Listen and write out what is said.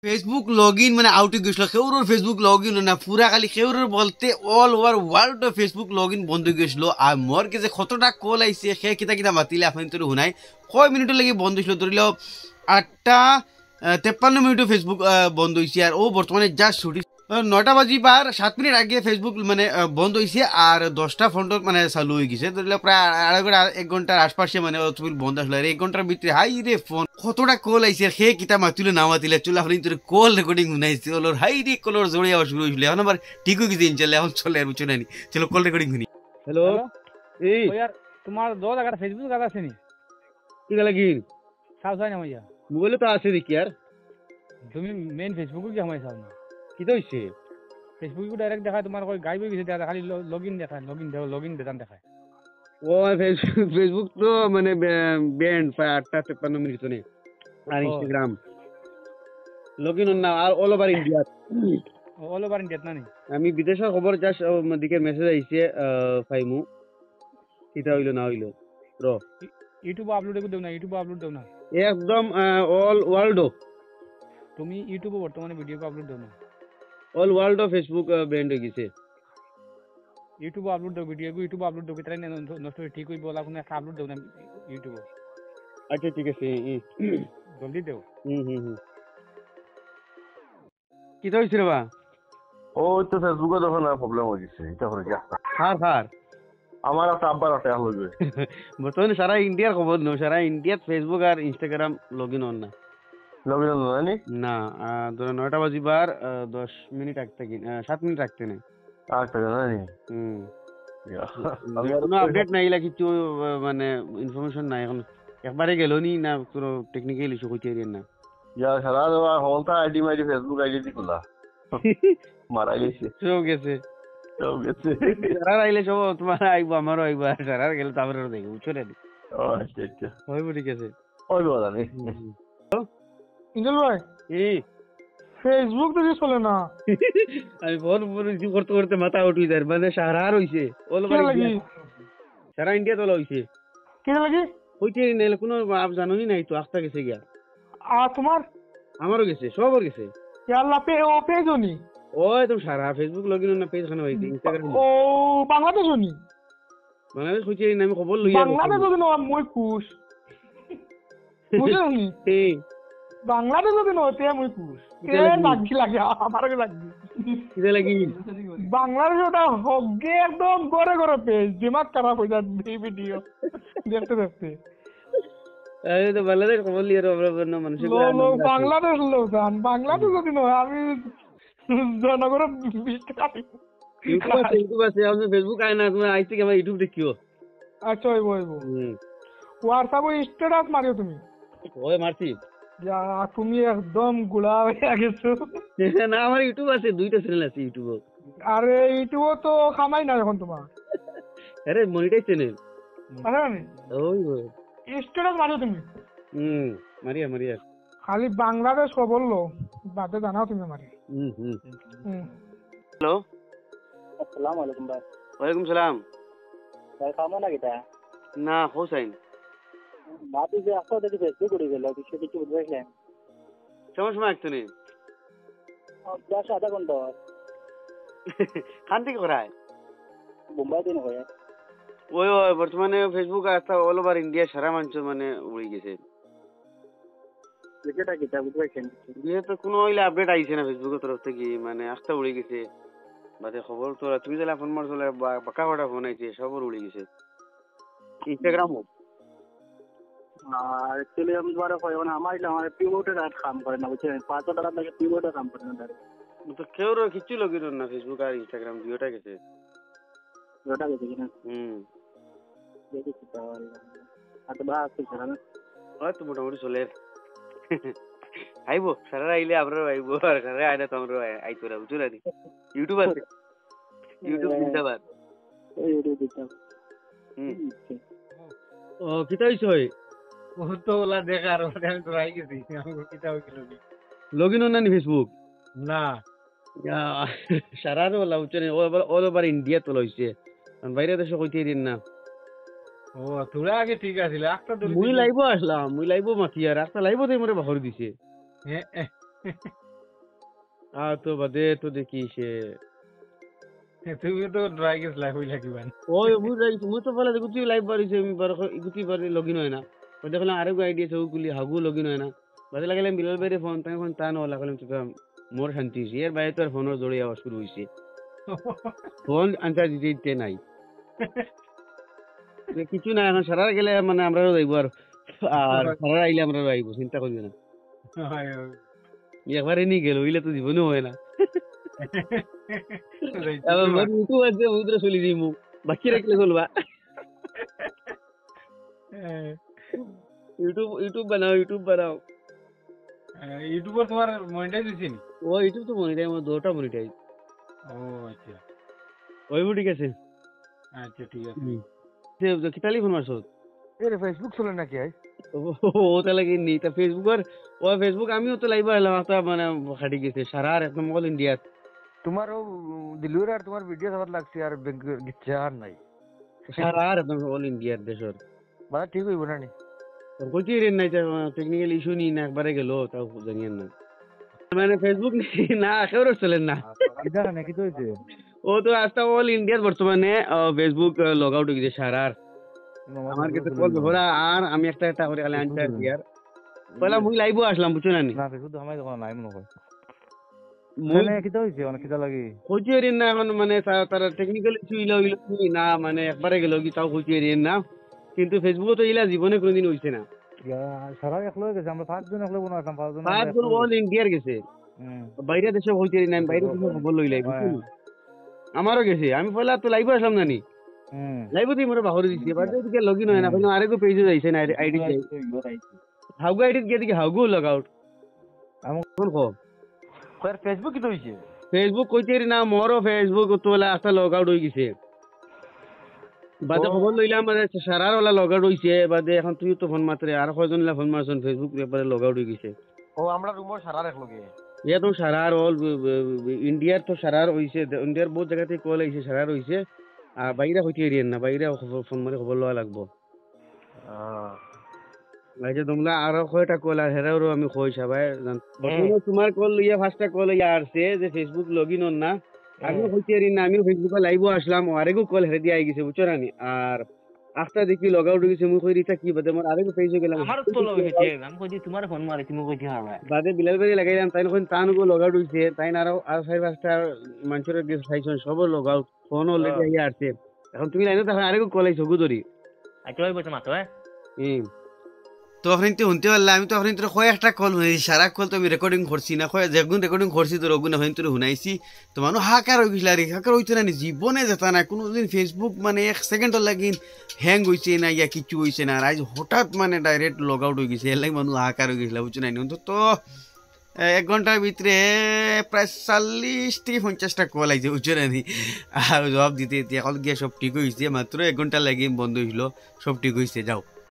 Facebook log in মানে আউটে গেছিল কেউর ফেসবুক লগ ইন না পুরা খালি কেউর বলতে all over world Facebook log in বন্ধ হয়ে গেছিল আর মোর কাছে কতটা কল আইছে সে কিতা কিতা মাতিলে আপনি তো শুনাই কয় মিনিটের লাগি বন্ধ হয়েছিল ধরিল 8:53 ফেসবুক বন্ধ হয়েছে আর ও বর্তমানে জাস্ট ছুটি 9টা বাজি পার 7 মিনিট আগে ফেসবুক মানে বন্ধ হয়েছে আর 10টা ফোন মানে চালু হয়ে গেছে ধরিল প্রায় আড়াই ঘন্টা 1 ঘন্টার আশপাশে মানে বন্ধ আসলো আর 1 ঘন্টার ভিতরে হাই রে ফোন কতটা কল আইছে সে কিতা মাতিলে না মাতিলে চলে আপনি তোর কল রেকর্ডিং শুনাইছে ওলোর হাই রে কলর জড়িয়ে আবার শুরু হয়েছিল এখন আবার ঠিক হয়ে গেছে ইনশাল্লাহ এখন চলে আর বুঝছো না চলো কল রেকর্ডিং শুনি হ্যালো এই यार তোমার দো জায়গা ফেসবুক জায়গা আছে নি কি লাগি সাউ সাই না মাইয়া মোবাইলে তো আছে দেখি আর তুমি মেইন ফেসবুক কি আমায় সাউ না কি তো হইছে ফেসবুক ডাইরেক্ট দেখায় তোমার কই গাইব গেছে দেখা খালি লগইন দেখায় লগইন বেতন দেখায় ও ফেসবুক তো মানে ব্যান্ড প্রায় 8:53 মিনিট তো নেই আর ইনস্টাগ্রাম লগ ইন না আর all over India all over India না নি আমি বিদেশের খবর জাস্ট দিকে মেসেজ আইছে ফাইমু কিটা হইলো না হইলো র ইউটিউব আপলোড দেও না ইউটিউব আপলোড দেও না একদম অল ওয়ার্ল্ড তুমি ইউটিউবে বর্তমানে ভিডিও আপলোড দেও না অল ওয়ার্ল্ড ফেসবুক ব্যান্ড হয়ে গেছে ইউটিউব আপলোড দেও ভিডিও ইউটিউব আপলোড দেও কিতরা নষ্ট ঠিক হই বলা কোনো একটা আপলোড দেও না ইউটিউব আচ্ছা ঠিক আছে জলদি দেও কিটা হইছে রে বা ও তো ফেসবুকে যখন প্রবলেম হয়ে গেছে এটা হয়ে গেছে হার আমার আছে আব্বার আছে হইবে বর্তমানে সারা ইন্ডিয়ার খবর নো সারা ইন্ডিয়াত ফেসবুক আর ইনস্টাগ্রাম লগ ইন অন না লগইন জানি না ধরো 9টা বাজিবার 10 মিনিট আগে থেকে 7 মিনিট রাখতে নেই আচ্ছা জানি কোনো আপডেট নাই লাগি কিছু মানে ইনফরমেশন নাই এখন একবারে গেল নি না কোনো টেকনিক্যাল ইস্যু হইতে এরিয়া না ইয়া সারা হলটা আইডি মাইডি ফেসবুক আইডি দি খোলা মারাই গেছে সব গেছে সারা আইলে সব তোমার আইবো আমারও আইবো সারা গেলে তারপরে দেখো বুঝছো রে ও আচ্ছা আচ্ছা হইব ঠিক আছে হইব জানি ইঞ্জল ভাই এই ফেসবুক তো চলে না আমি ফোন রিসিভ করতে করতে মাথা উঠি যায় মানে সারা হইছে অল সারা ইন্ডিয়া তোলা হইছে কি লাগি হইতে নাইলে কোনো আপ জানোনি নাই তো আস্তা গেছে গিয়া আর তোমার আমারও গেছে সবার গেছে ইয়াল্লা পেজ নি ওই তো সারা ফেসবুক লগ ইন না পেজ খানে হইছে ইনস্টাগ্রাম ও বাংলাদেশ নি বাংলাদেশ হইছে না আমি খবর লই বাংলাদেশ যদি না মই খুশ বুঝলি এই বাংলাদেশ যদি না তে মই খুশ তে লাগি লাগে আমারও লাগি কিটা লাগি বাংলাদেশ ওটা হগে একদম গরে গরে পেজ দিমাগ খারাপ হয়ে যায় এই ভিডিও দেখতে দেখতে এই তো বাংলাদেশ খবর লিয়ে আমরা না মানুষ বাংলাদেশ লোক বাংলাদেশ যদি না আমি জনগণের 20 টাকা ইউটিউব আছে আমাদের ফেসবুক আয় না তুমি আইতে কি আমার ইউটিউব দেখিও আচ্ছা হইব হোয়াটসঅ্যাপ স্ট্যাটাস মারিও তুমি ওই মারছি যা তুমি একদম গুলা হয়ে গেছো না আমার ইউটিউব আছে দুইটা চ্যানেল আছে ইউটিউব আরে ইউটিউব তো খামাই না এখন তোমার আরে মনিটাইজ চ্যানেল আরে ওই স্ট্যাটাস মারিও তুমি মারিয়া খালি বাংলাদেশ খবর লো বাদে জানাও তুমি মারি হ্যালো আসসালামু আলাইকুম ভাই ওয়ালাইকুম সালাম ভাই কামো না কিটা না হোসাইন বাতি যে আসো দেখি ফেসবুক করে গেল কিছু কিছু বুঝাইলেন সময় একটু নেই 10 আধা ঘন্টা খান থেকে করায় মুম্বাই দিন হয় ওই বর্তমানে ফেসবুক আস্তা অল ওভার ইন্ডিয়া সারা মানুষ মানে উড়ে গেছে যেটা কিটা বুঝাইছেন দিয়ে তো কোনো হইলে আপডেট আইছে না ফেসবুকের তরফ থেকে মানে আস্তা উড়ে গেছে বাদে খবর তো তুমি যারা ফোন মারছো বাঁকা ফাটা ফোন আইছে সবর উড়ে গেছে ইনস্টাগ্রাম হোক আর एक्चुअली हम द्वारा कोई ना हमारे पिवोट का काम करे ना बुझे 5 डॉलर लगे पिवोट का काम करना डायरेक्ट তো কেউ কিছু লগিন না ফেসবুক আর ইনস্টাগ্রাম দুইটা গেছে ওটা গেছে কিনা দেখি কিটা আর তো বাস ঠিক আছে না ওই তো মোটামুটি চলে আইবো সারা আইলে আমরা আইবো আর সারা আইলে তোমরা আইতো না বুঝছো না ইউটিউব আছে ইউটিউব জিন্দাবাদ ইউটিউব দিতে ও কিটা হইছে ও তো ওলা দেখার আমি তো রাই গেছি আমি কিটা হইছিল লগ ইন না নি ফেসবুক না সারা ওলা উচ্চনে অল ওভার ইন্ডিয়া তো লইছে বাইরে দেশে কইতে দিন না ও তোরা আগে ঠিক আছিল একটা মুই লাইভ আসলাম মুই লাইভ মাতি আর একটা লাইভ দেই মরে বাহর দিছে তো বাদে তো দেখি সে তুমি তো ড্রাই গেছ লাইফ হইলা কিবান ওই মুই তো বলে গুতি লাইভ বাড়িছে আমি বার গুতি বাড়ি লগইন হয় না দেখলাম আরো আইডিয়া সব গুলি হাগু লগইন হয় না বাদে লাগালাম বিলাল বাইরে ফোন তাই ফোন তা নলা কলাম তো মোর শান্তি হইছে এর বাইরে তো আর ফোনের জড়িয়ে আওয়াজ শুরু হইছে ফোন আনসার দিতে নাই কিছু না এখন সারা গেলে মানে আমরাও যাইব আর সারা আইলে আমরাও আইব চিন্তা করবি না একবারে নিয়ে গেল হইলে তো জীবনও হয় না ইউটিউব আছে উদ্রে চলি দিই মু বাকি রাখলে চলবা ইউটিউব বানাও ইউটিউবার তোমার মনিটাইজ হইছে নি ও ইউটিউব তো মনিটাইজ আমার 2টা মনিটাইজ ও আচ্ছা ওইবো ঠিক আছে আচ্ছা ঠিক আছে সে কিতালি ফোন মারছ এরে ফেসবুক চলে নাকি আই ও তাহলে কি নি তা ফেসবুক আমিও তো লাইভ এলাম একটা মানে খাটি গেছে সারা আর একদম অল ইন্ডিয়া তোমার ও দিলুর আর তোমার ভিডিও সবার লাগছে আর গিচ্ছে আর নাই সারা আর একদম অল ইন্ডিয়ার দেশের বাবা ঠিক হইব না নি কইতে রেন নাই টেকনিক্যাল ইস্যু নি না একবারে গেল তাও জানিয়েন না মানে ফেসবুক না একেবারে চলেন না এটা নাকি তো হইছে ও তো আজটা অল ইন্ডিয়ার বর্তমানে ফেসবুক লগ আউট হয়ে গেছে সারার আমার কাছে কল ভরা আর আমি একটা করে খালি আনসার দিয়ার পয়লা মুই লাইভও আসলাম বুঝছো না নি না ফেসবুক তো আমায় যখন নাই মনে হয় মানে কি তো হইছে অনেক কিটা লাগে কইতে রেন না এখন মানে তারা টেকনিক্যাল ইস্যু হইলো না মানে একবারে গেল কি তাও কইতে রেন না কিন্তু ফেসবুকে তো ইলা জীবনে কোনোদিন হইছে না সারা একলো গেছে আমরা 5 জন একলো বানাইতাম 5 জন অল ইন্ডিয়ার গেছে বাইরে দেশে হইতে রেন বাইরে দেশে খবর লইলাই বুঝছো আমারও গেছে আমি পয়লা তো লাইভে আসলাম না নি লাইভে তুই মোর বাহরে দিছি এবার দিকে লগইন হয় না কোনো আরেকো পেজে যাইছে না আইডি হাউগো আইডি গিয়ে দিকে হাউগো লগ আউট আমি কোন কো স্যার ফেসবুক কি তো হইছে ফেসবুক কইতে না মোরও ফেসবুক তোলা আস্তা লগ আউট হই গেছে বাদে খবর লইলাম মানে সারার ওলা লগ আউট হইছে বাদে এখন তুই তো ফোন মাত্রে আর কয়জন লা ফোন মারছন ফেসবুক ব্যাপারে লগ আউট হই গেছে ও আমরা রুমর সারার এক লগে ইয়া তো সারার অল ইন্ডিয়ার তো সারার হইছে ইন্ডিয়ার বহুত জায়গাতে কল হইছে সারার হইছে আর বাইরে হইতে এরিয়েন না বাইরে ফোন মারে খবর লওয়া লাগবো আচ্ছা তোমরা আরো কয়টা কল আর হেরাও আমি কই সবাই তোমার কল লইয়া ফার্স্টটা কল ইয়া আসছে যে ফেসবুক লগইন অন না আমিও হইতে এরিয়েন না আমিও ফেসবুকে লাইভও আসলাম আরেকও কল হেরে দিয়ে আই গেছে বুঝছো না নি আর আফটার দেখি লগ আউট হইছে মুই কই রিতা কি বাদে মোর আরেকও পেজে গেলাম আমার তো লগ হইছে আমি কইছি তোমার ফোন মারি তুমি কইছি হারবা বাদে বিলাল বাড়ি লাগাইলাম তাই কোন তানগো লগ আউট হইছে তাই না আরো 4-5টা মানুষের গেছে খাইছন সব লগ আউট ফোন অলরেডি আইয়া আসছে এখন তুমি লাইনে তখন আরেকও কল আইছো গুদরি আইতো হইব তো মাতো তখন তো শুনতে পারলাম আমি তখন তোর কয়েকটা কল শুনেছি সারা কল তো আমি রেকর্ডিং করছি না যেগুন রেকর্ডিং করছি তোর ওগুন এখন তোর শুনাইছি তো মানুষ হাকার হয়ে গেছিল আর হাকার হইতো না জীবনে যেতা না কোনোদিন ফেসবুক মানে 1 সেকেন্ডের লাগিন হ্যাং হয়েছে না ইয়া কিছু হয়েছে না আর আজ হঠাৎ মানে ডাইরেক্ট লগ আউট হয়ে গেছে এর লাগে মানুষ হাকার হয়ে গেছিল বুঝছো না অন্তত 1 ঘন্টার ভিতরে প্রায় 40 থেকে 50টা কল আইছে বুঝছো না আর জবাব দিতে এখন গিয়ে সব ঠিক হয়েছে মাত্র 1 ঘন্টা লাগে বন্ধ হইলো সব ঠিক হয়েছে যাও